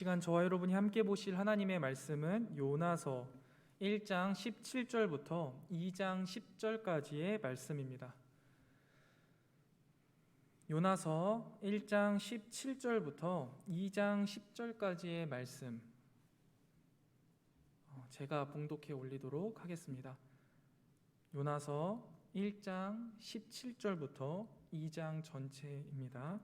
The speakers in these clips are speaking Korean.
시간 저와 여러분이 함께 보실 하나님의 말씀은 요나서 1장 17절부터 2장 10절까지의 말씀입니다. 요나서 1장 17절부터 2장 10절까지의 말씀 제가 봉독해 올리도록 하겠습니다. 요나서 1장 17절부터 2장 전체입니다.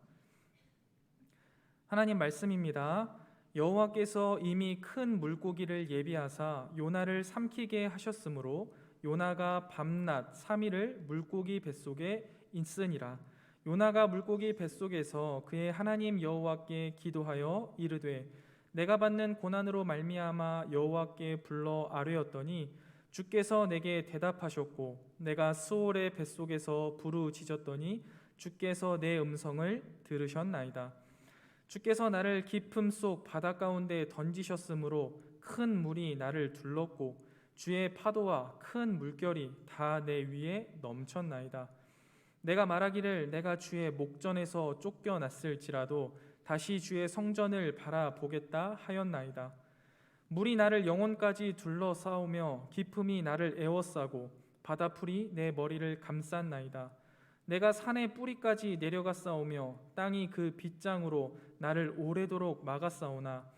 하나님 말씀입니다. 여호와께서 이미 큰 물고기를 예비하사 요나를 삼키게 하셨으므로 요나가 밤낮 3일을 물고기 뱃속에 있으니라. 요나가 물고기 뱃속에서 그의 하나님 여호와께 기도하여 이르되 내가 받는 고난으로 말미암아 여호와께 불러 아뢰었더니 주께서 내게 대답하셨고 내가 스올의 뱃속에서 부르짖었더니 주께서 내 음성을 들으셨나이다. 주께서 나를 깊음 속 바다 가운데 던지셨으므로 큰 물이 나를 둘렀고 주의 파도와 큰 물결이 다 내 위에 넘쳤나이다. 내가 말하기를 내가 주의 목전에서 쫓겨났을지라도 다시 주의 성전을 바라보겠다 하였나이다. 물이 나를 영혼까지 둘러싸우며 깊음이 나를 에워싸고 바다풀이 내 머리를 감쌌나이다. 내가 산의 뿌리까지 내려갔사오며 땅이 그 빗장으로 나를 오래도록 막았사오나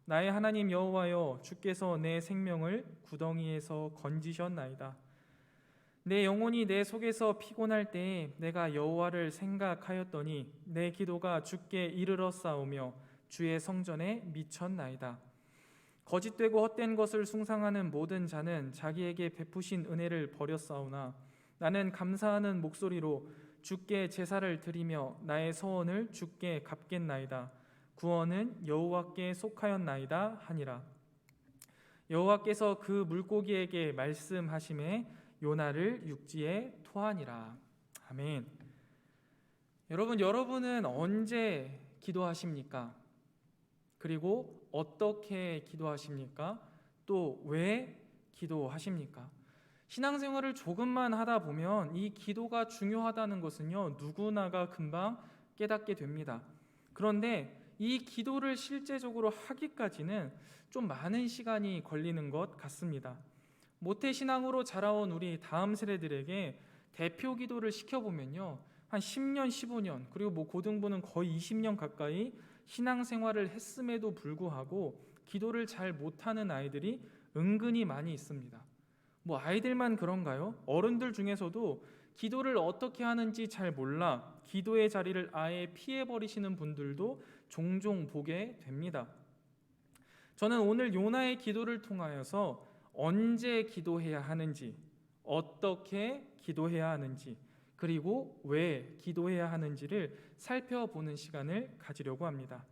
나의 하나님 여호와여 주께서 내 생명을 구덩이에서 건지셨나이다. 내 영혼이 내 속에서 피곤할 때에 내가 여호와를 생각하였더니 내 기도가 주께 이르렀사오며 주의 성전에 미쳤나이다. 거짓되고 헛된 것을 숭상하는 모든 자는 자기에게 베푸신 은혜를 버렸사오나 나는 감사하는 목소리로 주께 제사를 드리며 나의 서원을 주께 갚겠나이다. 구원은 여호와께 속하였나이다 하니라. 여호와께서 그 물고기에게 말씀하심에 요나를 육지에 토하니라. 아멘. 여러분은 언제 기도하십니까? 그리고 어떻게 기도하십니까? 또 왜 기도하십니까? 신앙생활을 조금만 하다 보면 이 기도가 중요하다는 것은요, 누구나가 금방 깨닫게 됩니다. 그런데 이 기도를 실제적으로 하기까지는 좀 많은 시간이 걸리는 것 같습니다. 모태신앙으로 자라온 우리 다음 세대들에게 대표 기도를 시켜보면요, 한 10년, 15년, 그리고 고등부는 거의 20년 가까이 신앙생활을 했음에도 불구하고 기도를 잘 못하는 아이들이 은근히 많이 있습니다. 아이들만 그런가요? 어른들 중에서도 기도를 어떻게 하는지 잘 몰라 기도의 자리를 아예 피해버리시는 분들도 종종 보게 됩니다. 저는 오늘 요나의 기도를 통하여서 언제 기도해야 하는지, 어떻게 기도해야 하는지, 그리고 왜 기도해야 하는지를 살펴보는 시간을 가지려고 합니다.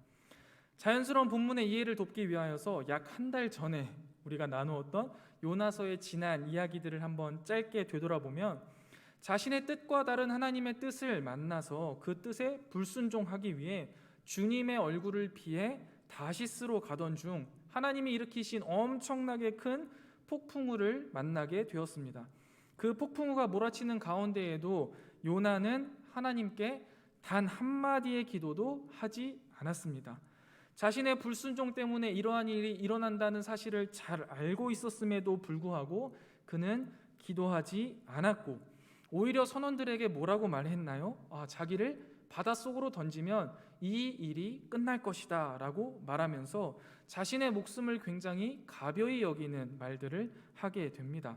자연스러운 본문의 이해를 돕기 위하여서 약 한 달 전에 우리가 나누었던 요나서의 지난 이야기들을 한번 짧게 되돌아보면 자신의 뜻과 다른 하나님의 뜻을 만나서 그 뜻에 불순종하기 위해 주님의 얼굴을 피해 다시스로 가던 중 하나님이 일으키신 엄청나게 큰 폭풍우를 만나게 되었습니다. 그 폭풍우가 몰아치는 가운데에도 요나는 하나님께 단 한마디의 기도도 하지 않았습니다. 자신의 불순종 때문에 이러한 일이 일어난다는 사실을 잘 알고 있었음에도 불구하고 그는 기도하지 않았고 오히려 선원들에게 뭐라고 말했나요? 자기를 바닷속으로 던지면 이 일이 끝날 것이다 라고 말하면서 자신의 목숨을 굉장히 가벼이 여기는 말들을 하게 됩니다.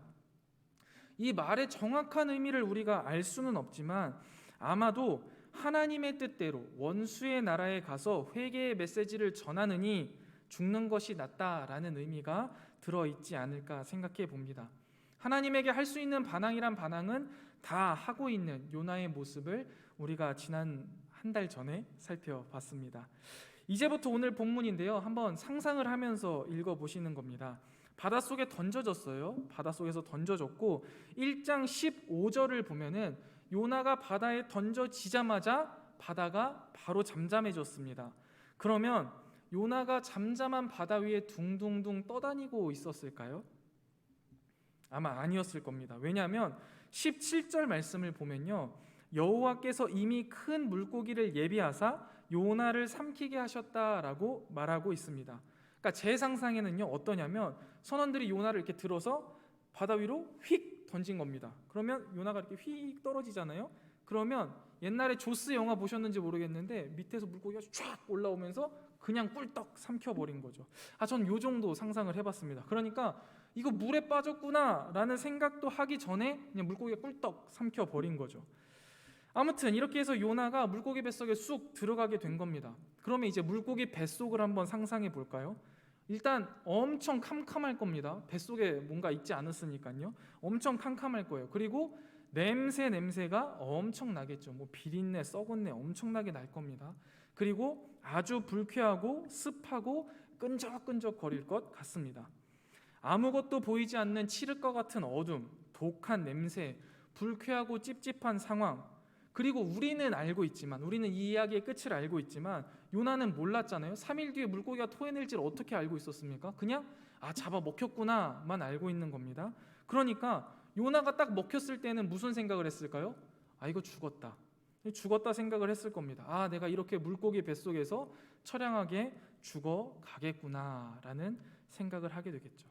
이 말의 정확한 의미를 우리가 알 수는 없지만 아마도 하나님의 뜻대로 원수의 나라에 가서 회개의 메시지를 전하느니 죽는 것이 낫다라는 의미가 들어있지 않을까 생각해 봅니다. 하나님에게 할 수 있는 반항이란 반항은 다 하고 있는 요나의 모습을 우리가 지난 한 달 전에 살펴봤습니다. 이제부터 오늘 본문인데요, 한번 상상을 하면서 읽어보시는 겁니다. 바닷속에 던져졌어요. 바닷속에서 던져졌고 1장 15절을 보면은 요나가 바다에 던져지자마자 바다가 바로 잠잠해졌습니다. 그러면 요나가 잠잠한 바다 위에 둥둥둥 떠다니고 있었을까요? 아마 아니었을 겁니다. 왜냐하면 17절 말씀을 보면요, 여호와께서 이미 큰 물고기를 예비하사 요나를 삼키게 하셨다라고 말하고 있습니다. 그러니까 제 상상에는요 어떠냐면 선원들이 요나를 이렇게 들어서 바다 위로 휙 던진 겁니다. 그러면 요나가 이렇게 휙 떨어지잖아요. 그러면 옛날에 조스 영화 보셨는지 모르겠는데 밑에서 물고기가 쫙 올라오면서 그냥 꿀떡 삼켜버린 거죠. 전 요 정도 상상을 해봤습니다. 그러니까 이거 물에 빠졌구나라는 생각도 하기 전에 그냥 물고기가 꿀떡 삼켜버린 거죠. 아무튼 이렇게 해서 요나가 물고기 뱃속에 쑥 들어가게 된 겁니다. 그러면 이제 물고기 뱃속을 한번 상상해 볼까요? 일단 엄청 캄캄할 겁니다. 뱃속에 뭔가 있지 않았으니까요. 엄청 캄캄할 거예요. 그리고 냄새가 엄청 나겠죠. 뭐 비린내, 썩은 내 엄청나게 날 겁니다. 그리고 아주 불쾌하고 습하고 끈적끈적 거릴 것 같습니다. 아무것도 보이지 않는 칠흑과 같은 어둠, 독한 냄새, 불쾌하고 찝찝한 상황. 그리고 우리는 알고 있지만, 우리는 이 이야기의 끝을 알고 있지만 요나는 몰랐잖아요. 3일 뒤에 물고기가 토해낼지를 어떻게 알고 있었습니까? 그냥 잡아 먹혔구나만 알고 있는 겁니다. 그러니까 요나가 딱 먹혔을 때는 무슨 생각을 했을까요? 이거 죽었다 생각을 했을 겁니다. 내가 이렇게 물고기 뱃속에서 처량하게 죽어가겠구나라는 생각을 하게 되겠죠.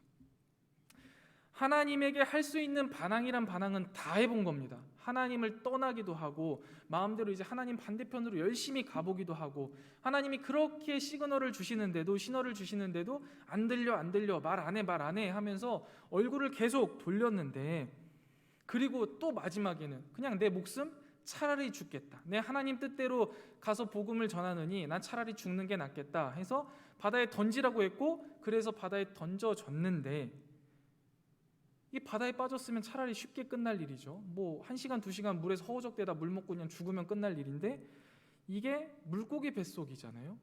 하나님에게 할 수 있는 반항이란 반항은 다 해본 겁니다. 하나님을 떠나기도 하고 마음대로 이제 하나님 반대편으로 열심히 가보기도 하고 하나님이 그렇게 신호를 주시는데도 안 들려 말 안 해 하면서 얼굴을 계속 돌렸는데, 그리고 또 마지막에는 그냥 내 목숨 차라리 죽겠다, 내 하나님 뜻대로 가서 복음을 전하느니 난 차라리 죽는 게 낫겠다 해서 바다에 던지라고 했고, 그래서 바다에 던져졌는데 이 바다에 빠졌으면 차라리 쉽게 끝날 일이죠. 뭐 1시간 2시간 물에서 허우적대다 물 먹고 그냥 죽으면 끝날 일인데 이게 물고기 뱃속이잖아요.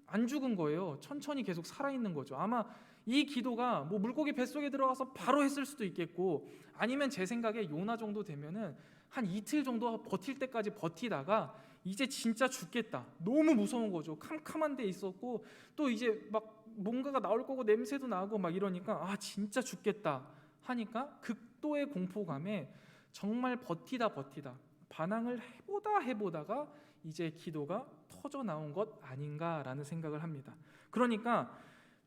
안 죽은 거예요. 천천히 계속 살아있는 거죠. 아마 이 기도가 뭐 물고기 뱃속에 들어가서 바로 했을 수도 있겠고, 아니면 제 생각에 요나 정도 되면은 한 이틀 정도 버틸 때까지 버티다가 이제 진짜 죽겠다, 너무 무서운 거죠. 캄캄한 데 있었고 또 이제 막 뭔가가 나올 거고 냄새도 나고 막 이러니까 진짜 죽겠다 하니까 극도의 공포감에 정말 버티다 반항을 해보다가 이제 기도가 터져 나온 것 아닌가라는 생각을 합니다. 그러니까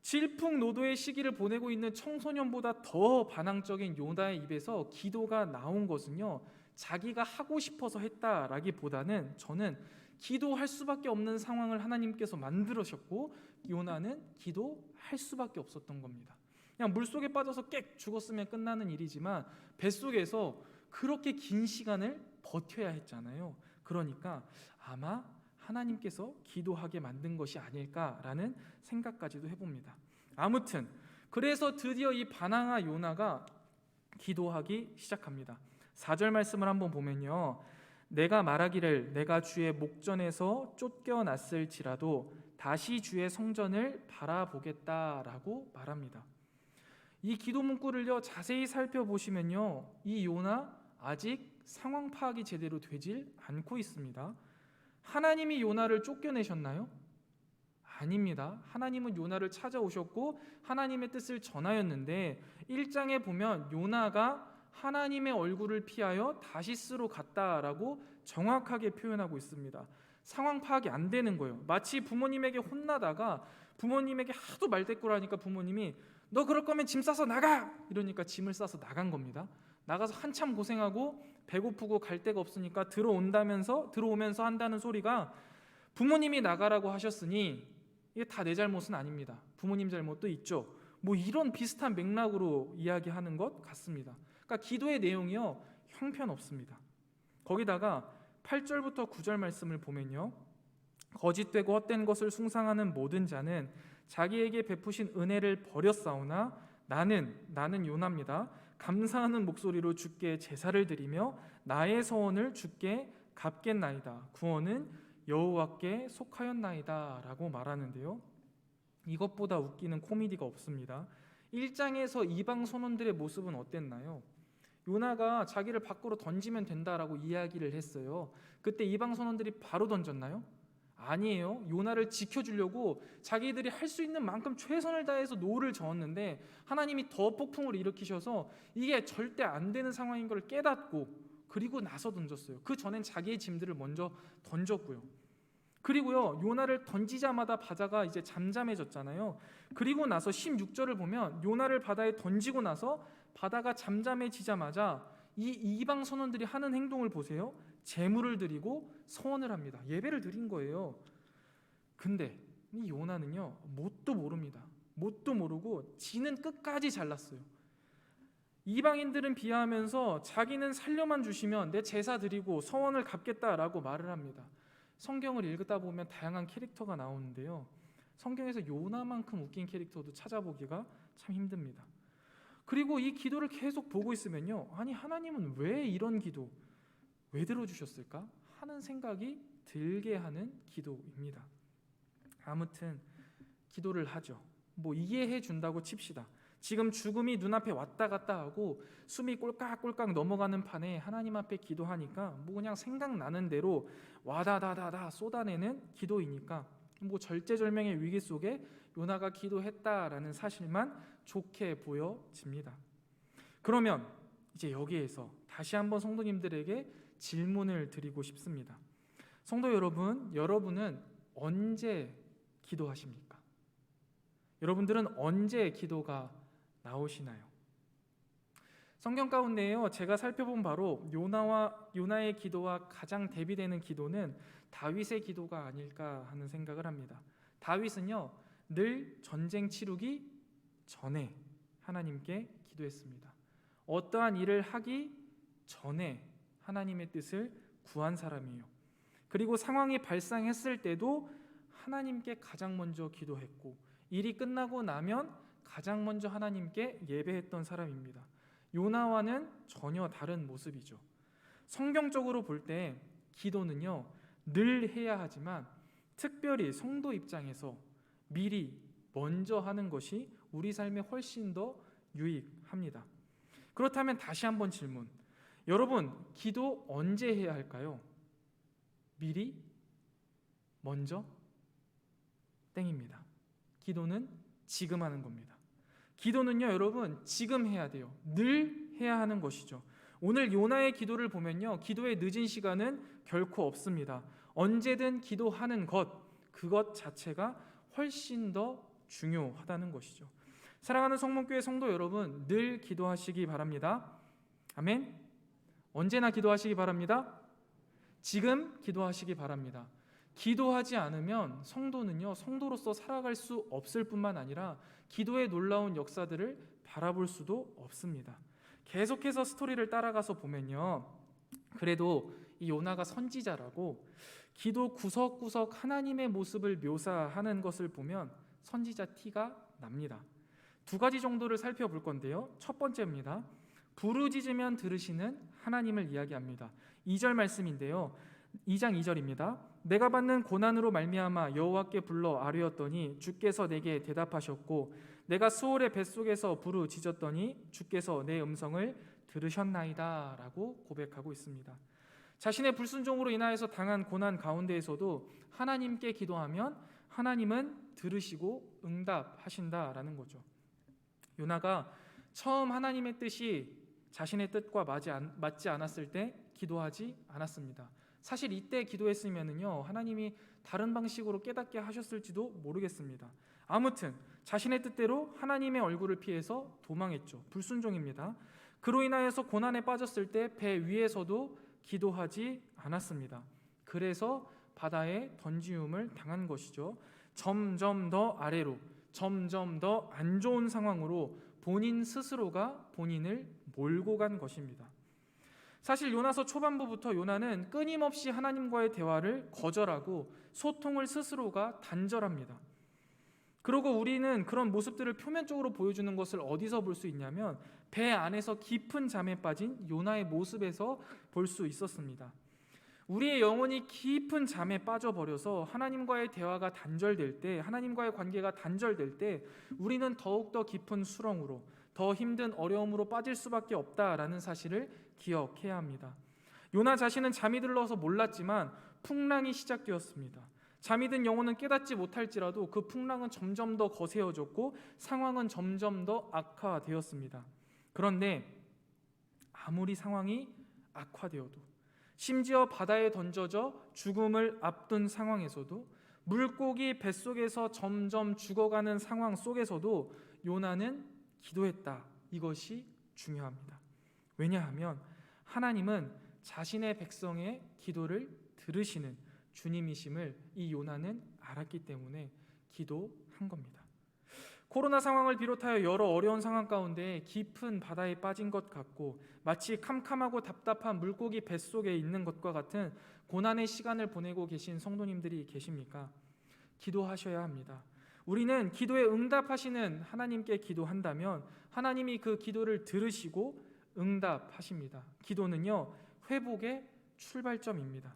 질풍노도의 시기를 보내고 있는 청소년보다 더 반항적인 요나의 입에서 기도가 나온 것은요, 자기가 하고 싶어서 했다라기보다는 저는 기도할 수밖에 없는 상황을 하나님께서 만들으셨고 요나는 기도할 수밖에 없었던 겁니다. 그냥 물속에 빠져서 꽥 죽었으면 끝나는 일이지만 뱃속에서 그렇게 긴 시간을 버텨야 했잖아요. 그러니까 아마 하나님께서 기도하게 만든 것이 아닐까라는 생각까지도 해봅니다. 아무튼 그래서 드디어 이 반항아 요나가 기도하기 시작합니다. 4절 말씀을 한번 보면요, 내가 말하기를 내가 주의 목전에서 쫓겨났을지라도 다시 주의 성전을 바라보겠다라고 말합니다. 이 기도 문구를요 자세히 살펴보시면요, 이 요나 아직 상황 파악이 제대로 되질 않고 있습니다. 하나님이 요나를 쫓겨내셨나요? 아닙니다. 하나님은 요나를 찾아오셨고 하나님의 뜻을 전하였는데 1장에 보면 요나가 하나님의 얼굴을 피하여 다시스로 갔다라고 정확하게 표현하고 있습니다. 상황 파악이 안 되는 거예요. 마치 부모님에게 혼나다가 부모님에게 하도 말대꾸를 하니까 부모님이 너 그럴 거면 짐 싸서 나가! 이러니까 짐을 싸서 나간 겁니다. 나가서 한참 고생하고 배고프고 갈 데가 없으니까 들어오면서 한다는 소리가 부모님이 나가라고 하셨으니 이게 다 내 잘못은 아닙니다. 부모님 잘못도 있죠. 뭐 이런 비슷한 맥락으로 이야기하는 것 같습니다. 그러니까 기도의 내용이요 형편없습니다. 거기다가 8절부터 9절 말씀을 보면요, 거짓되고 헛된 것을 숭상하는 모든 자는 자기에게 베푸신 은혜를 버렸사오나 나는 요나입니다. 감사하는 목소리로 주께 제사를 드리며 나의 서원을 주께 갚겠나이다. 구원은 여호와께 속하였나이다 라고 말하는데요, 이것보다 웃기는 코미디가 없습니다. 1장에서 이방 선원들의 모습은 어땠나요? 요나가 자기를 밖으로 던지면 된다라고 이야기를 했어요. 그때 이방 선원들이 바로 던졌나요? 아니에요. 요나를 지켜주려고 자기들이 할 수 있는 만큼 최선을 다해서 노를 저었는데 하나님이 더 폭풍을 일으키셔서 이게 절대 안 되는 상황인 걸 깨닫고 그리고 나서 던졌어요. 그 전엔 자기의 짐들을 먼저 던졌고요. 그리고요, 요나를 던지자마자 바다가 이제 잠잠해졌잖아요. 그리고 나서 16절을 보면 요나를 바다에 던지고 나서 바다가 잠잠해지자마자 이 이방 선원들이 하는 행동을 보세요. 제물을 드리고 서원을 합니다. 예배를 드린 거예요. 근데 이 요나는요, 뭣도 모릅니다. 뭣도 모르고 지는 끝까지 잘났어요. 이방인들은 비하하면서 자기는 살려만 주시면 내 제사 드리고 서원을 갚겠다라고 말을 합니다. 성경을 읽다 보면 다양한 캐릭터가 나오는데요, 성경에서 요나만큼 웃긴 캐릭터도 찾아보기가 참 힘듭니다. 그리고 이 기도를 계속 보고 있으면요, 아니 하나님은 왜 이런 기도 왜 들어주셨을까 하는 생각이 들게 하는 기도입니다. 아무튼 기도를 하죠. 뭐 이해해 준다고 칩시다. 지금 죽음이 눈앞에 왔다 갔다 하고 숨이 꼴깍꼴깍 넘어가는 판에 하나님 앞에 기도하니까 뭐 그냥 생각나는 대로 와다다다다 쏟아내는 기도이니까 뭐 절제절명의 위기 속에 요나가 기도했다라는 사실만 좋게 보여집니다. 그러면 이제 여기에서 다시 한번 성도님들에게 질문을 드리고 싶습니다. 성도 여러분, 여러분은 언제 기도하십니까? 여러분들은 언제 기도가 나오시나요? 성경 가운데요, 제가 살펴본 바로 요나의 기도와 가장 대비되는 기도는 다윗의 기도가 아닐까 하는 생각을 합니다. 다윗은요, 늘 전쟁 치르기 전에 하나님께 기도했습니다. 어떠한 일을 하기 전에 하나님의 뜻을 구한 사람이에요. 그리고 상황이 발생했을 때도 하나님께 가장 먼저 기도했고, 일이 끝나고 나면 가장 먼저 하나님께 예배했던 사람입니다. 요나와는 전혀 다른 모습이죠. 성경적으로 볼 때 기도는요, 늘 해야 하지만 특별히 성도 입장에서 미리 먼저 하는 것이 우리 삶에 훨씬 더 유익합니다. 그렇다면 다시 한번 질문. 여러분, 기도 언제 해야 할까요? 미리? 먼저? 땡입니다. 기도는 지금 하는 겁니다. 기도는요, 여러분, 지금 해야 돼요. 늘 해야 하는 것이죠. 오늘 요나의 기도를 보면요, 기도의 늦은 시간은 결코 없습니다. 언제든 기도하는 것, 그것 자체가 훨씬 더 중요하다는 것이죠. 사랑하는 성문교회 성도 여러분, 늘 기도하시기 바랍니다. 아멘. 언제나 기도하시기 바랍니다. 지금 기도하시기 바랍니다. 기도하지 않으면 성도는요, 성도로서 살아갈 수 없을 뿐만 아니라 기도의 놀라운 역사들을 바라볼 수도 없습니다. 계속해서 스토리를 따라가서 보면요, 그래도 이 요나가 선지자라고 기도 구석구석 하나님의 모습을 묘사하는 것을 보면 선지자 티가 납니다. 두 가지 정도를 살펴볼 건데요, 첫 번째입니다. 부르짖으면 들으시는 하나님을 이야기합니다. 2절 말씀인데요, 2장 2절입니다. 내가 받는 고난으로 말미암아 여호와께 불러 아뢰었더니 주께서 내게 대답하셨고, 내가 수월의 뱃속에서 부르짖었더니 주께서 내 음성을 들으셨나이다 라고 고백하고 있습니다. 자신의 불순종으로 인하여서 당한 고난 가운데에서도 하나님께 기도하면 하나님은 들으시고 응답하신다라는 거죠. 요나가 처음 하나님의 뜻이 자신의 뜻과 맞지 않았을 때 기도하지 않았습니다. 사실 이때 기도했으면요, 하나님이 다른 방식으로 깨닫게 하셨을지도 모르겠습니다. 아무튼 자신의 뜻대로 하나님의 얼굴을 피해서 도망했죠. 불순종입니다. 그로 인하여서 고난에 빠졌을 때 배 위에서도 기도하지 않았습니다. 그래서 바다에 던지움을 당한 것이죠. 점점 더 아래로, 점점 더 안 좋은 상황으로 본인 스스로가 본인을 몰고 간 것입니다. 사실 요나서 초반부부터 요나는 끊임없이 하나님과의 대화를 거절하고 소통을 스스로가 단절합니다. 그리고 우리는 그런 모습들을 표면적으로 보여주는 것을 어디서 볼 수 있냐면 배 안에서 깊은 잠에 빠진 요나의 모습에서 볼 수 있었습니다. 우리의 영혼이 깊은 잠에 빠져버려서 하나님과의 대화가 단절될 때, 하나님과의 관계가 단절될 때 우리는 더욱더 깊은 수렁으로, 더 힘든 어려움으로 빠질 수밖에 없다라는 사실을 기억해야 합니다. 요나 자신은 잠이 들러서 몰랐지만 풍랑이 시작되었습니다. 잠이 든 영혼은 깨닫지 못할지라도 그 풍랑은 점점 더 거세어졌고 상황은 점점 더 악화되었습니다. 그런데 아무리 상황이 악화되어도, 심지어 바다에 던져져 죽음을 앞둔 상황에서도, 물고기 뱃속에서 점점 죽어가는 상황 속에서도 요나는 기도했다. 이것이 중요합니다. 왜냐하면 하나님은 자신의 백성의 기도를 들으시는 주님이심을 이 요나는 알았기 때문에 기도한 겁니다. 코로나 상황을 비롯하여 여러 어려운 상황 가운데 깊은 바다에 빠진 것 같고 마치 캄캄하고 답답한 물고기 뱃속에 있는 것과 같은 고난의 시간을 보내고 계신 성도님들이 계십니까? 기도하셔야 합니다. 우리는 기도에 응답하시는 하나님께 기도한다면 하나님이 그 기도를 들으시고 응답하십니다. 기도는요, 회복의 출발점입니다.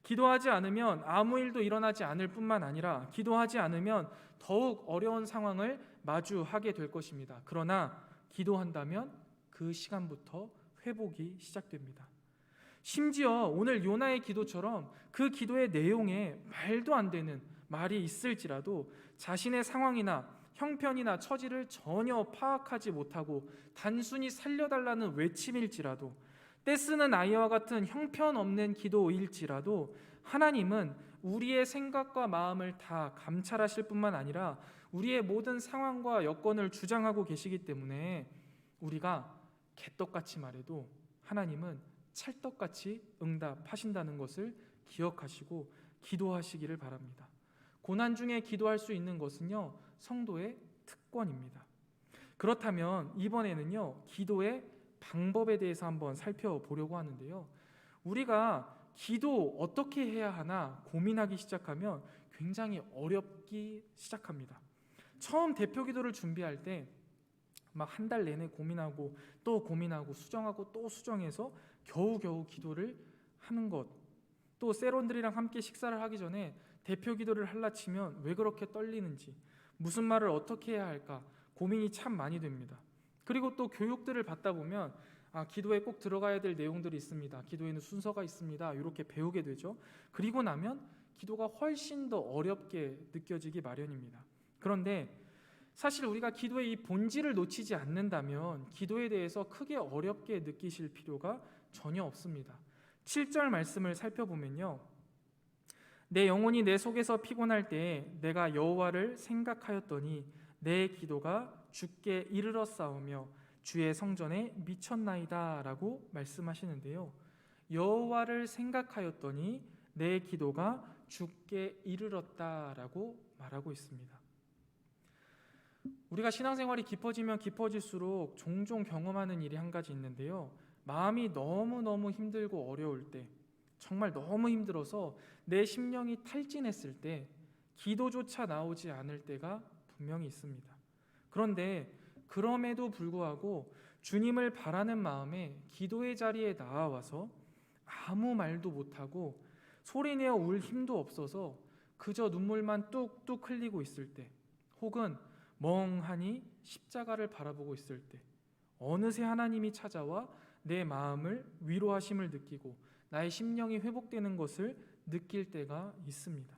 기도하지 않으면 아무 일도 일어나지 않을 뿐만 아니라 기도하지 않으면 더욱 어려운 상황을 마주하게 될 것입니다. 그러나 기도한다면 그 시간부터 회복이 시작됩니다. 심지어 오늘 요나의 기도처럼 그 기도의 내용에 말도 안 되는 말이 있을지라도 자신의 상황이나 형편이나 처지를 전혀 파악하지 못하고 단순히 살려달라는 외침일지라도, 떼쓰는 아이와 같은 형편없는 기도일지라도 하나님은 우리의 생각과 마음을 다 감찰하실 뿐만 아니라 우리의 모든 상황과 여건을 주장하고 계시기 때문에 우리가 개떡같이 말해도 하나님은 찰떡같이 응답하신다는 것을 기억하시고 기도하시기를 바랍니다. 고난 중에 기도할 수 있는 것은요, 성도의 특권입니다. 그렇다면 이번에는요, 기도의 방법에 대해서 한번 살펴보려고 하는데요, 우리가 기도 어떻게 해야 하나 고민하기 시작하면 굉장히 어렵기 시작합니다. 처음 대표 기도를 준비할 때 막 한 달 내내 고민하고 또 고민하고 수정하고 또 수정해서 겨우겨우 기도를 하는 것, 또 세론들이랑 함께 식사를 하기 전에 대표 기도를 할라 치면 왜 그렇게 떨리는지, 무슨 말을 어떻게 해야 할까 고민이 참 많이 됩니다. 그리고 또 교육들을 받다 보면 기도에 꼭 들어가야 될 내용들이 있습니다. 기도에는 순서가 있습니다. 이렇게 배우게 되죠. 그리고 나면 기도가 훨씬 더 어렵게 느껴지기 마련입니다. 그런데 사실 우리가 기도의 이 본질을 놓치지 않는다면 기도에 대해서 크게 어렵게 느끼실 필요가 전혀 없습니다. 7절 말씀을 살펴보면요, 내 영혼이 내 속에서 피곤할 때에 내가 여호와를 생각하였더니 내 기도가 주께 이르렀사오며 주의 성전에 미쳤나이다 라고 말씀하시는데요, 여호와를 생각하였더니 내 기도가 주께 이르렀다라고 말하고 있습니다. 우리가 신앙생활이 깊어지면 깊어질수록 종종 경험하는 일이 한 가지 있는데요, 마음이 너무너무 힘들고 어려울 때, 정말 너무 힘들어서 내 심령이 탈진했을 때 기도조차 나오지 않을 때가 분명히 있습니다. 그런데 그럼에도 불구하고 주님을 바라는 마음에 기도의 자리에 나와서 아무 말도 못하고 소리내어 울 힘도 없어서 그저 눈물만 뚝뚝 흘리고 있을 때, 혹은 멍하니 십자가를 바라보고 있을 때 어느새 하나님이 찾아와 내 마음을 위로하심을 느끼고 나의 심령이 회복되는 것을 느낄 때가 있습니다.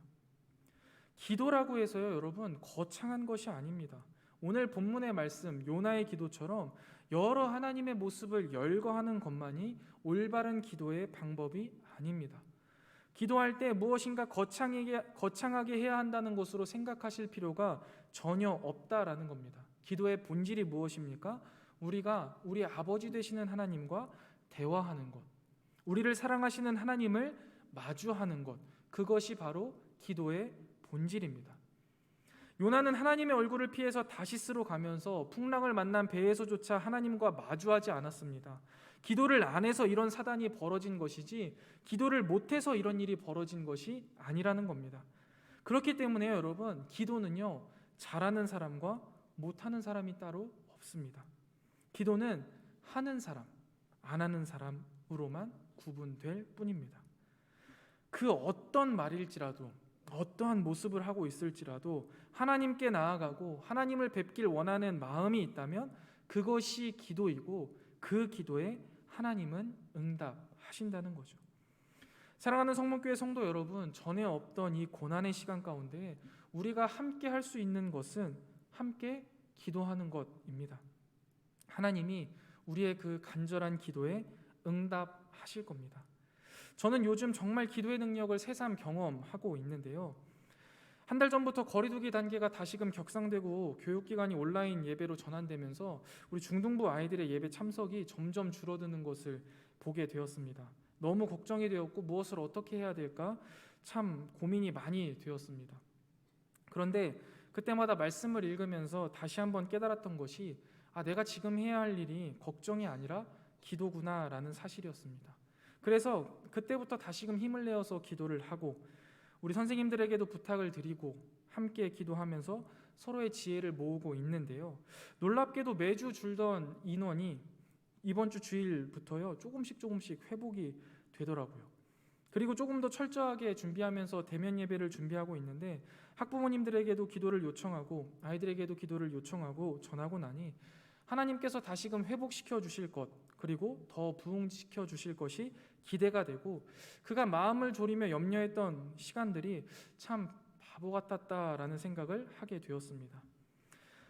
기도라고 해서요, 여러분, 거창한 것이 아닙니다. 오늘 본문의 말씀 요나의 기도처럼 여러 하나님의 모습을 열거하는 것만이 올바른 기도의 방법이 아닙니다. 기도할 때 무엇인가 거창하게 해야 한다는 것으로 생각하실 필요가 전혀 없다라는 겁니다. 기도의 본질이 무엇입니까? 우리가 우리 아버지 되시는 하나님과 대화하는 것, 우리를 사랑하시는 하나님을 마주하는 것, 그것이 바로 기도의 본질입니다. 요나는 하나님의 얼굴을 피해서 다시스로 가면서 풍랑을 만난 배에서조차 하나님과 마주하지 않았습니다. 기도를 안 해서 이런 사단이 벌어진 것이지 기도를 못해서 이런 일이 벌어진 것이 아니라는 겁니다. 그렇기 때문에 여러분, 기도는요, 잘하는 사람과 못하는 사람이 따로 없습니다. 기도는 하는 사람, 안 하는 사람으로만 구분될 뿐입니다. 그 어떤 말일지라도, 어떠한 모습을 하고 있을지라도 하나님께 나아가고 하나님을 뵙길 원하는 마음이 있다면 그것이 기도이고 그 기도에 하나님은 응답하신다는 거죠. 사랑하는 성문교회 성도 여러분, 전에 없던 이 고난의 시간 가운데 우리가 함께 할 수 있는 것은 함께 기도하는 것입니다. 하나님이 우리의 그 간절한 기도에 응답하실 겁니다. 저는 요즘 정말 기도의 능력을 새삼 경험하고 있는데요. 한 달 전부터 거리두기 단계가 다시금 격상되고 교육기관이 온라인 예배로 전환되면서 우리 중등부 아이들의 예배 참석이 점점 줄어드는 것을 보게 되었습니다. 너무 걱정이 되었고 무엇을 어떻게 해야 될까 참 고민이 많이 되었습니다. 그런데 그때마다 말씀을 읽으면서 다시 한번 깨달았던 것이 내가 지금 해야 할 일이 걱정이 아니라 기도구나라는 사실이었습니다. 그래서 그때부터 다시금 힘을 내어서 기도를 하고 우리 선생님들에게도 부탁을 드리고 함께 기도하면서 서로의 지혜를 모으고 있는데요. 놀랍게도 매주 줄던 인원이 이번 주 주일부터요 조금씩 회복이 되더라고요. 그리고 조금 더 철저하게 준비하면서 대면 예배를 준비하고 있는데 학부모님들에게도 기도를 요청하고 아이들에게도 기도를 요청하고 전하고 나니 하나님께서 다시금 회복시켜 주실 것 그리고 더 부흥시켜 주실 것이 기대가 되고 그가 마음을 졸이며 염려했던 시간들이 참 바보 같았다라는 생각을 하게 되었습니다.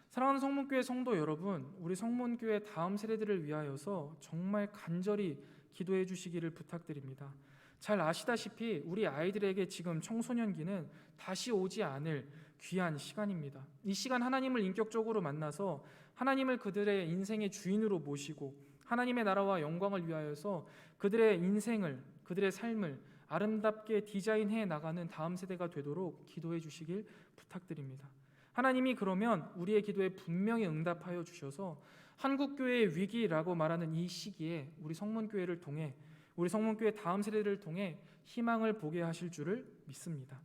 사랑하는 성문교회 성도 여러분, 우리 성문교회 다음 세대들을 위하여서 정말 간절히 기도해 주시기를 부탁드립니다. 잘 아시다시피 우리 아이들에게 지금 청소년기는 다시 오지 않을 귀한 시간입니다. 이 시간 하나님을 인격적으로 만나서 하나님을 그들의 인생의 주인으로 모시고 하나님의 나라와 영광을 위하여서 그들의 인생을, 그들의 삶을 아름답게 디자인해 나가는 다음 세대가 되도록 기도해 주시길 부탁드립니다. 하나님이 그러면 우리의 기도에 분명히 응답하여 주셔서 한국교회의 위기라고 말하는 이 시기에 우리 성문교회를 통해 우리 성문교회 다음 세대를 통해 희망을 보게 하실 줄을 믿습니다.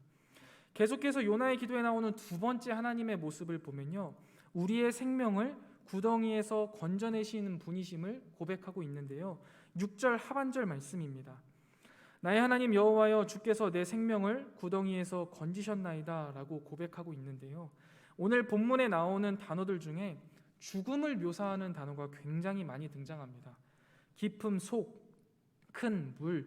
계속해서 요나의 기도에 나오는 두 번째 하나님의 모습을 보면요, 우리의 생명을 구덩이에서 건져내시는 분이심을 고백하고 있는데요. 6절 하반절 말씀입니다. 나의 하나님 여호와여, 주께서 내 생명을 구덩이에서 건지셨나이다 라고 고백하고 있는데요. 오늘 본문에 나오는 단어들 중에 죽음을 묘사하는 단어가 굉장히 많이 등장합니다. 깊음 속, 큰 물,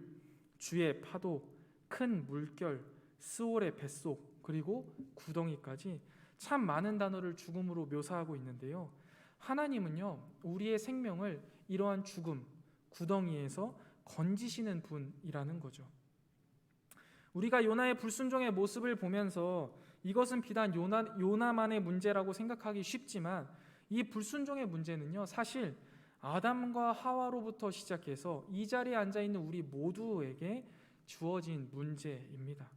주의 파도, 큰 물결, 스올의 뱃속, 그리고 구덩이까지 참 많은 단어를 죽음으로 묘사하고 있는데요. 하나님은요, 우리의 생명을 이러한 죽음, 구덩이에서 건지시는 분이라는 거죠. 우리가 요나의 불순종의 모습을 보면서 이것은 비단 요나만의 문제라고 생각하기 쉽지만 이 불순종의 문제는요, 사실 아담과 하와로부터 시작해서 이 자리에 앉아있는 우리 모두에게 주어진 문제입니다.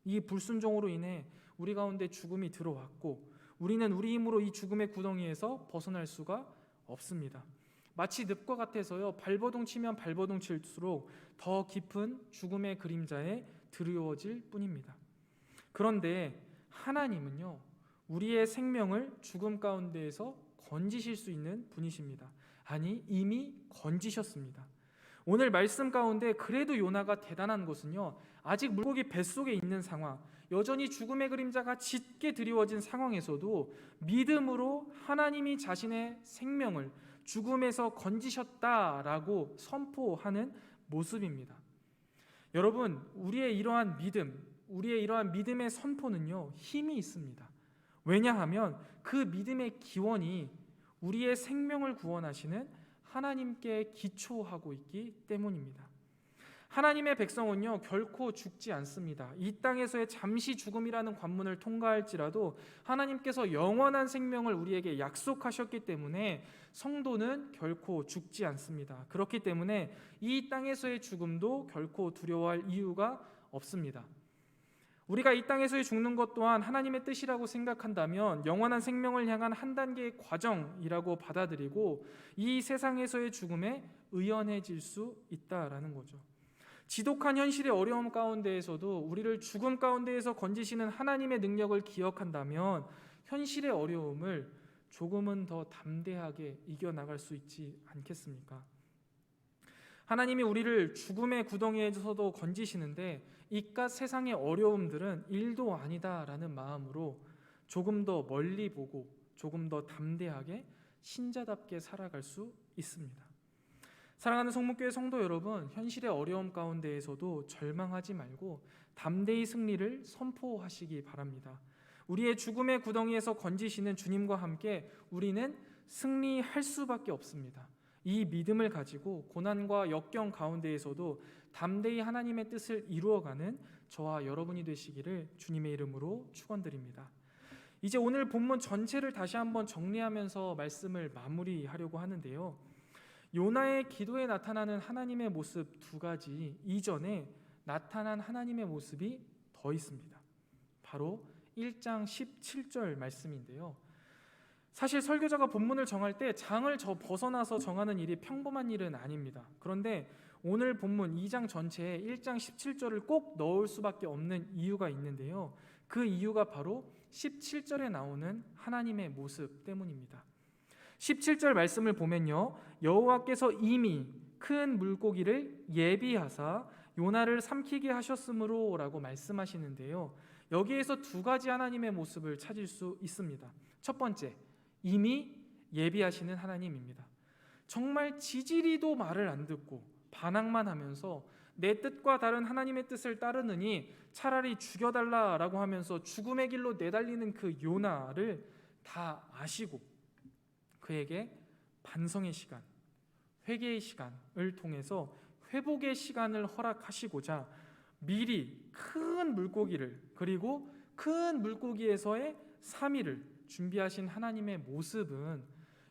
이 불순종으로 인해 우리 가운데 죽음이 들어왔고 우리는 우리 힘으로 이 죽음의 구덩이에서 벗어날 수가 없습니다. 마치 늪과 같아서요, 발버둥 치면 발버둥 칠수록 더 깊은 죽음의 그림자에 드리워질 뿐입니다. 그런데 하나님은요, 우리의 생명을 죽음 가운데에서 건지실 수 있는 분이십니다. 아니, 이미 건지셨습니다. 오늘 말씀 가운데 그래도 요나가 대단한 것은요, 아직 물고기 뱃속에 있는 상황, 여전히 죽음의 그림자가 짙게 드리워진 상황에서도 믿음으로 하나님이 자신의 생명을 죽음에서 건지셨다라고 선포하는 모습입니다. 여러분, 우리의 이러한 믿음의 선포는요, 힘이 있습니다. 왜냐하면 그 믿음의 기원이 우리의 생명을 구원하시는 하나님께 기초하고 있기 때문입니다. 하나님의 백성은요, 결코 죽지 않습니다. 이 땅에서의 잠시 죽음이라는 관문을 통과할지라도 하나님께서 영원한 생명을 우리에게 약속하셨기 때문에 성도는 결코 죽지 않습니다. 그렇기 때문에 이 땅에서의 죽음도 결코 두려워할 이유가 없습니다. 우리가 이 땅에서의 죽는 것 또한 하나님의 뜻이라고 생각한다면 영원한 생명을 향한 한 단계의 과정이라고 받아들이고 이 세상에서의 죽음에 의연해질 수 있다라는 거죠. 지독한 현실의 어려움 가운데에서도 우리를 죽음 가운데에서 건지시는 하나님의 능력을 기억한다면 현실의 어려움을 조금은 더 담대하게 이겨나갈 수 있지 않겠습니까? 하나님이 우리를 죽음의 구덩이에서도 건지시는데 이깟 세상의 어려움들은 일도 아니다라는 마음으로 조금 더 멀리 보고 조금 더 담대하게 신자답게 살아갈 수 있습니다. 사랑하는 성문교회 성도 여러분, 현실의 어려움 가운데에서도 절망하지 말고 담대히 승리를 선포하시기 바랍니다. 우리의 죽음의 구덩이에서 건지시는 주님과 함께 우리는 승리할 수밖에 없습니다. 이 믿음을 가지고 고난과 역경 가운데에서도 담대히 하나님의 뜻을 이루어가는 저와 여러분이 되시기를 주님의 이름으로 축원드립니다. 이제 오늘 본문 전체를 다시 한번 정리하면서 말씀을 마무리하려고 하는데요. 요나의 기도에 나타나는 하나님의 모습 두 가지 이전에 나타난 하나님의 모습이 더 있습니다. 바로 1장 17절 말씀인데요. 사실 설교자가 본문을 정할 때 장을 벗어나서 정하는 일이 평범한 일은 아닙니다. 그런데 오늘 본문 2장 전체에 1장 17절을 꼭 넣을 수밖에 없는 이유가 있는데요. 그 이유가 바로 17절에 나오는 하나님의 모습 때문입니다. 17절 말씀을 보면요, 여호와께서 이미 큰 물고기를 예비하사 요나를 삼키게 하셨으므로 라고 말씀하시는데요. 여기에서 두 가지 하나님의 모습을 찾을 수 있습니다. 첫 번째, 이미 예비하시는 하나님입니다. 정말 지지리도 말을 안 듣고 반항만 하면서 내 뜻과 다른 하나님의 뜻을 따르느니 차라리 죽여달라라고 하면서 죽음의 길로 내달리는 그 요나를 다 아시고 그에게 반성의 시간, 회개의 시간을 통해서 회복의 시간을 허락하시고자 미리 큰 물고기를, 그리고 큰 물고기에서의 3일을 준비하신 하나님의 모습은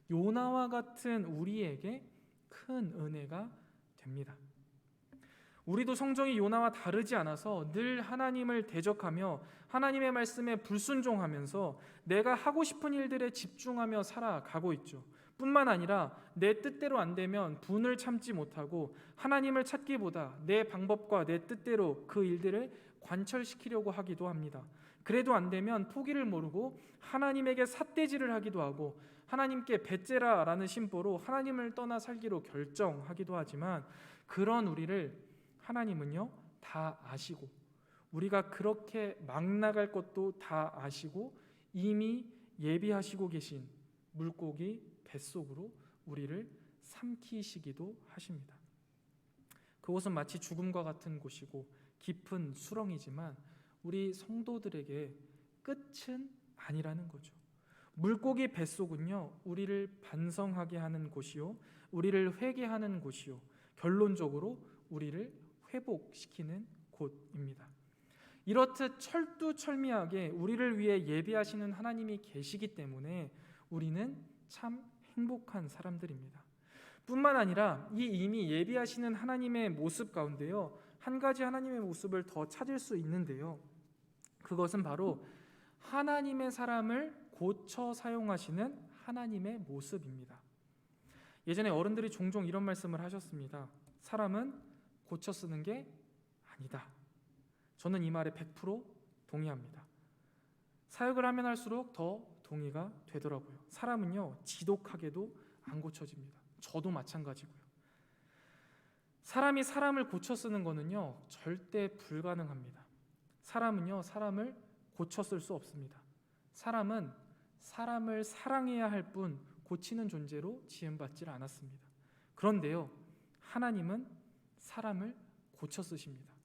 요나와 같은 우리에게 큰 은혜가 됩니다. 우리도 성정이 요나와 다르지 않아서 늘 하나님을 대적하며 하나님의 말씀에 불순종하면서 내가 하고 싶은 일들에 집중하며 살아가고 있죠. 뿐만 아니라 내 뜻대로 안 되면 분을 참지 못하고 하나님을 찾기보다 내 방법과 내 뜻대로 그 일들을 관철시키려고 하기도 합니다. 그래도 안 되면 포기를 모르고 하나님에게 삿대질을 하기도 하고 하나님께 벳제라라는 심보로 하나님을 떠나 살기로 결정하기도 하지만 그런 우리를 하나님은요 다 아시고 우리가 그렇게 막 나갈 것도 다 아시고 이미 예비하시고 계신 물고기 뱃속으로 우리를 삼키시기도 하십니다. 그곳은 마치 죽음과 같은 곳이고 깊은 수렁이지만 우리 성도들에게 끝은 아니라는 거죠. 물고기 뱃속은요 우리를 반성하게 하는 곳이요 우리를 회개하는 곳이요 결론적으로 우리를 회복시키는 곳입니다. 이렇듯 철두철미하게 우리를 위해 예비하시는 하나님이 계시기 때문에 우리는 참 행복한 사람들입니다. 뿐만 아니라 이 이미 예비하시는 하나님의 모습 가운데요 한 가지 하나님의 모습을 더 찾을 수 있는데요, 그것은 바로 하나님의 사람을 고쳐 사용하시는 하나님의 모습입니다. 예전에 어른들이 종종 이런 말씀을 하셨습니다. 사람은 고쳐 쓰는 게 아니다. 저는 이 말에 100% 동의합니다. 사역을 하면 할수록 더 동의가 되더라고요. 사람은요 지독하게도 안 고쳐집니다. 저도 마찬가지고요. 사람이 사람을 고쳐 쓰는 거는요 절대 불가능합니다. 사람은요 사람을 고쳐 쓸 수 없습니다. 사람은 사람을 사랑해야 할 뿐 고치는 존재로 지음받지 않았습니다. 그런데요 하나님은 사람을 고쳐 쓰십니다.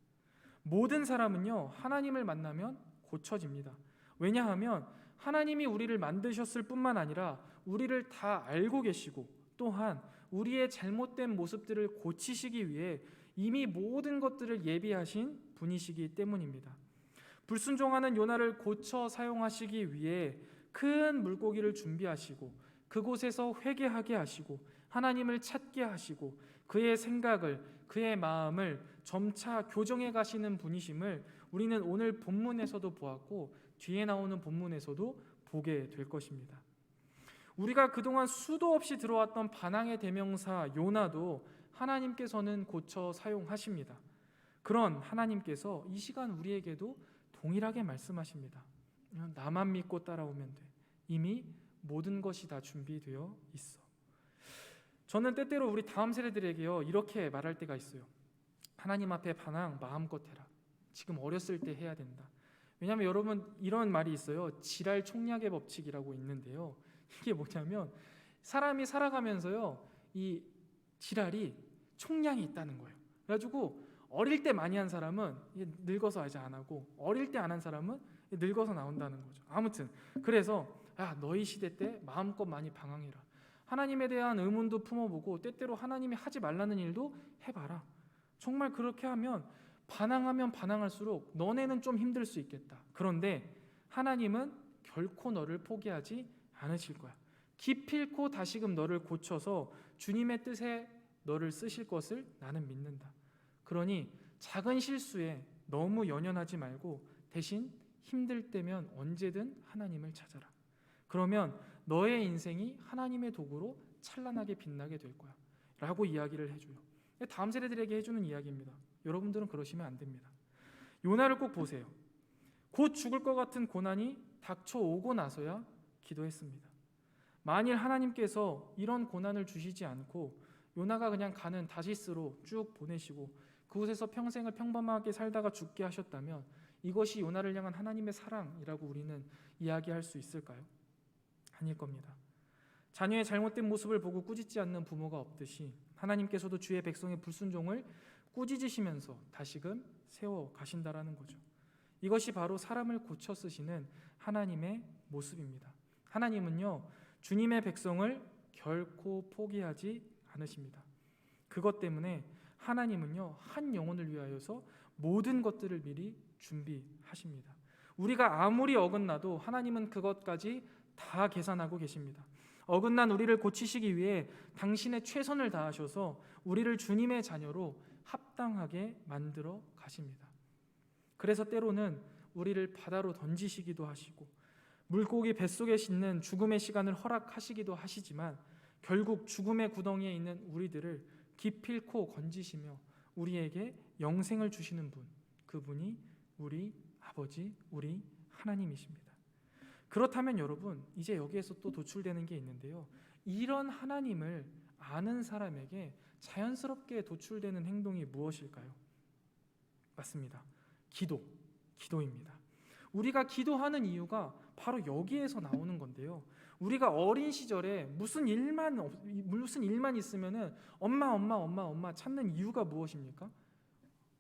모든 사람은요 하나님을 만나면 고쳐집니다. 왜냐하면 하나님이 우리를 만드셨을 뿐만 아니라 우리를 다 알고 계시고 또한 우리의 잘못된 모습들을 고치시기 위해 이미 모든 것들을 예비하신 분이시기 때문입니다. 불순종하는 요나를 고쳐 사용하시기 위해 큰 물고기를 준비하시고 그곳에서 회개하게 하시고 하나님을 찾게 하시고 그의 생각을, 그의 마음을 점차 교정해 가시는 분이심을 우리는 오늘 본문에서도 보았고 뒤에 나오는 본문에서도 보게 될 것입니다. 우리가 그동안 수도 없이 들어왔던 반항의 대명사 요나도 하나님께서는 고쳐 사용하십니다. 그런 하나님께서 이 시간 우리에게도 동일하게 말씀하십니다. 나만 믿고 따라오면 돼. 이미 모든 것이 다 준비되어 있어. 저는 때때로 우리 다음 세대들에게요 이렇게 말할 때가 있어요. 하나님 앞에 반항 마음껏 해라. 지금 어렸을 때 해야 된다. 왜냐하면 여러분 이런 말이 있어요. 지랄 총략의 법칙이라고 있는데요. 이게 뭐냐면 사람이 살아가면서요 이 지랄이 총량이 있다는 거예요. 그래가지고 어릴 때 많이 한 사람은 늙어서 이제 안 하고 어릴 때 안 한 사람은 늙어서 나온다는 거죠. 아무튼 그래서 너희 시대 때 마음껏 많이 방황해라. 하나님에 대한 의문도 품어보고 때때로 하나님이 하지 말라는 일도 해봐라. 정말 그렇게 하면 반항할수록 너네는 좀 힘들 수 있겠다. 그런데 하나님은 결코 너를 포기하지 않으실 거야. 기필코 다시금 너를 고쳐서 주님의 뜻에 너를 쓰실 것을 나는 믿는다. 그러니 작은 실수에 너무 연연하지 말고 대신 힘들 때면 언제든 하나님을 찾아라. 그러면 너의 인생이 하나님의 도구로 찬란하게 빛나게 될 거야 라고 이야기를 해줘요. 다음 세대들에게 해주는 이야기입니다. 여러분들은 그러시면 안 됩니다. 요나를 꼭 보세요. 곧 죽을 것 같은 고난이 닥쳐오고 나서야 기도했습니다. 만일 하나님께서 이런 고난을 주시지 않고 요나가 그냥 가는 다시스로 쭉 보내시고 그곳에서 평생을 평범하게 살다가 죽게 하셨다면 이것이 요나를 향한 하나님의 사랑이라고 우리는 이야기할 수 있을까요? 아닐 겁니다. 자녀의 잘못된 모습을 보고 꾸짖지 않는 부모가 없듯이 하나님께서도 주의 백성의 불순종을 꾸짖으시면서 다시금 세워 가신다라는 거죠. 이것이 바로 사람을 고쳐 쓰시는 하나님의 모습입니다. 하나님은요, 주님의 백성을 결코 포기하지 않으십니다. 그것 때문에 하나님은요, 한 영혼을 위하여서 모든 것들을 미리 준비하십니다. 우리가 아무리 어긋나도 하나님은 그것까지 다 계산하고 계십니다. 어긋난 우리를 고치시기 위해 당신의 최선을 다하셔서 우리를 주님의 자녀로 합당하게 만들어 가십니다. 그래서 때로는 우리를 바다로 던지시기도 하시고 물고기 뱃속에 싣는 죽음의 시간을 허락하시기도 하시지만 결국 죽음의 구덩이에 있는 우리들을 기필코 건지시며 우리에게 영생을 주시는 분, 그분이 우리 아버지, 우리 하나님이십니다. 그렇다면 여러분, 이제 여기에서 또 도출되는 게 있는데요. 이런 하나님을 아는 사람에게 자연스럽게 도출되는 행동이 무엇일까요? 맞습니다. 기도입니다. 우리가 기도하는 이유가 바로 여기에서 나오는 건데요. 우리가 어린 시절에 무슨 일만 있으면은 엄마 찾는 이유가 무엇입니까?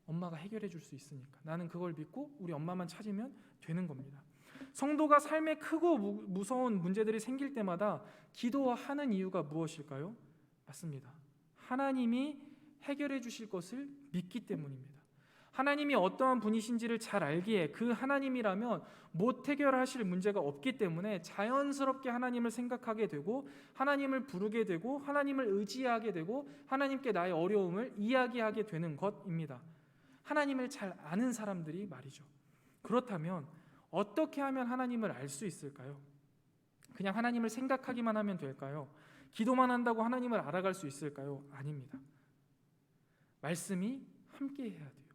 엄마가 해결해 줄 수 있으니까. 나는 그걸 믿고 우리 엄마만 찾으면 되는 겁니다. 성도가 삶에 크고 무서운 문제들이 생길 때마다 기도하는 이유가 무엇일까요? 맞습니다. 하나님이 해결해 주실 것을 믿기 때문입니다. 하나님이 어떠한 분이신지를 잘 알기에 그 하나님이라면 못 해결하실 문제가 없기 때문에 자연스럽게 하나님을 생각하게 되고 하나님을 부르게 되고 하나님을 의지하게 되고 하나님께 나의 어려움을 이야기하게 되는 것입니다. 하나님을 잘 아는 사람들이 말이죠. 그렇다면 어떻게 하면 하나님을 알 수 있을까요? 그냥 하나님을 생각하기만 하면 될까요? 기도만 한다고 하나님을 알아갈 수 있을까요? 아닙니다. 말씀이 함께 해야 돼요.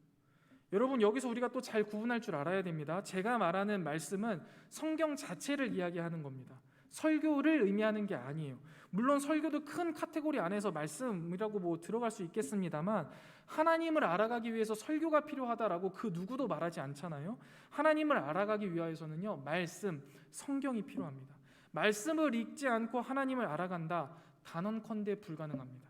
여러분, 여기서 우리가 또 잘 구분할 줄 알아야 됩니다. 제가 말하는 말씀은 성경 자체를 이야기하는 겁니다. 설교를 의미하는 게 아니에요. 물론 설교도 큰 카테고리 안에서 말씀이라고 들어갈 수 있겠습니다만 하나님을 알아가기 위해서 설교가 필요하다라고 그 누구도 말하지 않잖아요. 하나님을 알아가기 위해서는요, 말씀, 성경이 필요합니다. 말씀을 읽지 않고 하나님을 알아간다, 단언컨대 불가능합니다.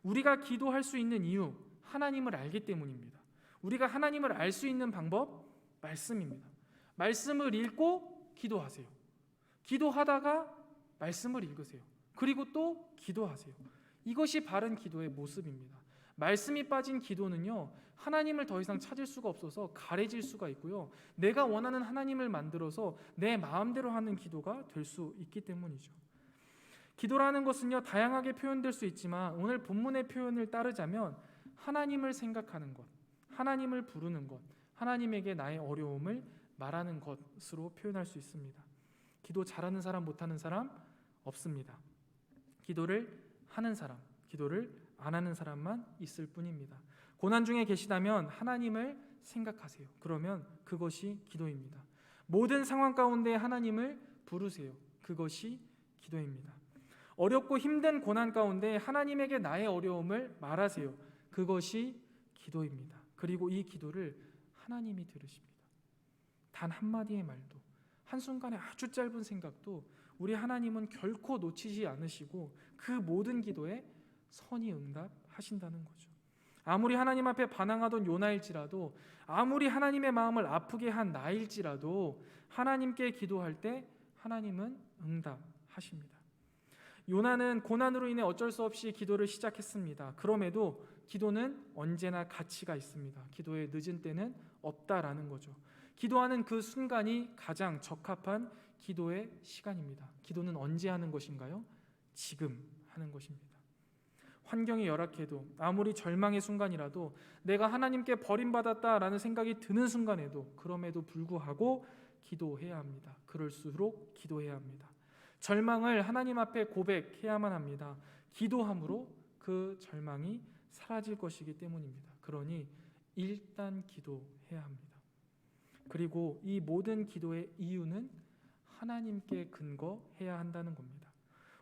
우리가 기도할 수 있는 이유, 하나님을 알기 때문입니다. 우리가 하나님을 알 수 있는 방법, 말씀입니다. 말씀을 읽고 기도하세요. 기도하다가 말씀을 읽으세요. 그리고 또 기도하세요. 이것이 바른 기도의 모습입니다. 말씀이 빠진 기도는요, 하나님을 더 이상 찾을 수가 없어서 가래질 수가 있고요, 내가 원하는 하나님을 만들어서 내 마음대로 하는 기도가 될 수 있기 때문이죠. 기도라는 것은요, 다양하게 표현될 수 있지만 오늘 본문의 표현을 따르자면 하나님을 생각하는 것, 하나님을 부르는 것, 하나님에게 나의 어려움을 말하는 것으로 표현할 수 있습니다. 기도 잘하는 사람, 못하는 사람 없습니다. 기도를 하는 사람, 기도를 안 하는 사람만 있을 뿐입니다. 고난 중에 계시다면 하나님을 생각하세요. 그러면 그것이 기도입니다. 모든 상황 가운데 하나님을 부르세요. 그것이 기도입니다. 어렵고 힘든 고난 가운데 하나님에게 나의 어려움을 말하세요. 그것이 기도입니다. 그리고 이 기도를 하나님이 들으십니다. 단 한마디의 말도, 한순간의 아주 짧은 생각도 우리 하나님은 결코 놓치지 않으시고 그 모든 기도에 선히 응답하신다는 거죠. 아무리 하나님 앞에 반항하던 요나일지라도, 아무리 하나님의 마음을 아프게 한 나일지라도 하나님께 기도할 때 하나님은 응답하십니다. 요나는 고난으로 인해 어쩔 수 없이 기도를 시작했습니다. 그럼에도 기도는 언제나 가치가 있습니다. 기도의 늦은 때는 없다라는 거죠. 기도하는 그 순간이 가장 적합한 기도의 시간입니다. 기도는 언제 하는 것인가요? 지금 하는 것입니다. 환경이 열악해도, 아무리 절망의 순간이라도, 내가 하나님께 버림받았다라는 생각이 드는 순간에도 그럼에도 불구하고 기도해야 합니다. 그럴수록 기도해야 합니다. 절망을 하나님 앞에 고백해야만 합니다. 기도함으로 그 절망이 사라질 것이기 때문입니다. 그러니 일단 기도해야 합니다. 그리고 이 모든 기도의 이유는 하나님께 근거해야 한다는 겁니다.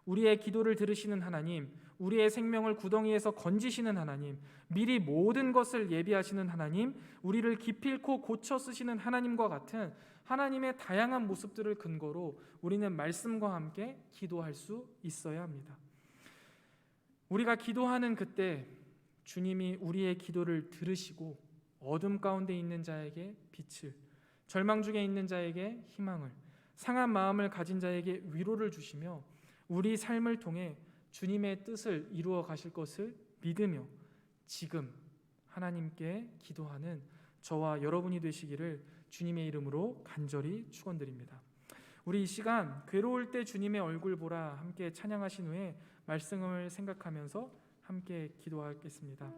우리의 기도를 들으시는 하나님, 우리의 생명을 구덩이에서 건지시는 하나님, 미리 모든 것을 예비하시는 하나님, 우리를 기필코 고쳐 쓰시는 하나님과 같은 하나님의 다양한 모습들을 근거로 우리는 말씀과 함께 기도할 수 있어야 합니다. 우리가 기도하는 그때 주님이 우리의 기도를 들으시고 어둠 가운데 있는 자에게 빛을, 절망 중에 있는 자에게 희망을, 상한 마음을 가진 자에게 위로를 주시며 우리 삶을 통해 주님의 뜻을 이루어 가실 것을 믿으며 지금 하나님께 기도하는 저와 여러분이 되시기를 주님의 이름으로 간절히 축원드립니다. 우리 이 시간 괴로울 때 주님의 얼굴 보라 함께 찬양하신 후에 말씀을 생각하면서 함께 기도하겠습니다.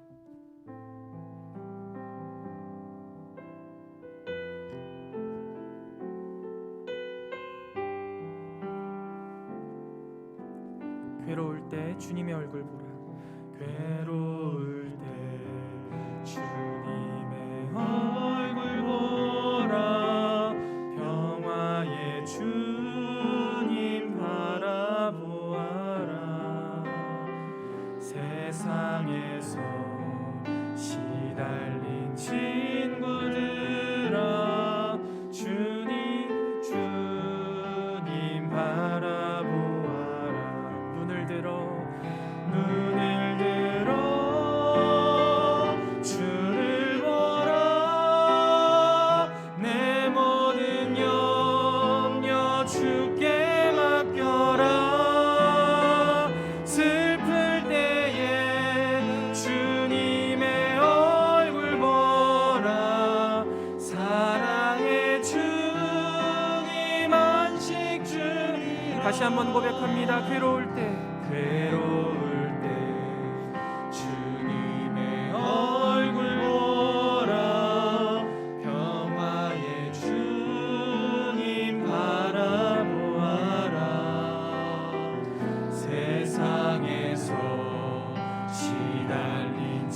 괴로울 때 주님의 얼굴 보라. 괴로울 때 주님의 얼굴 보라. 평화의 주님 바라보아라. 세상에서 시달린 친구들아, 주님 바라보아라. 눈을 들어 주를 보라. 내 모든 염려 주께 맡겨라. 슬플 때에 주님의 얼굴 보라. 사랑의 주님, 안식 주님. 다시 한번 고백합니다. 괴로울 때 주님의 얼굴 보라. 평화의 주님 바라보아라. 세상에서 시달린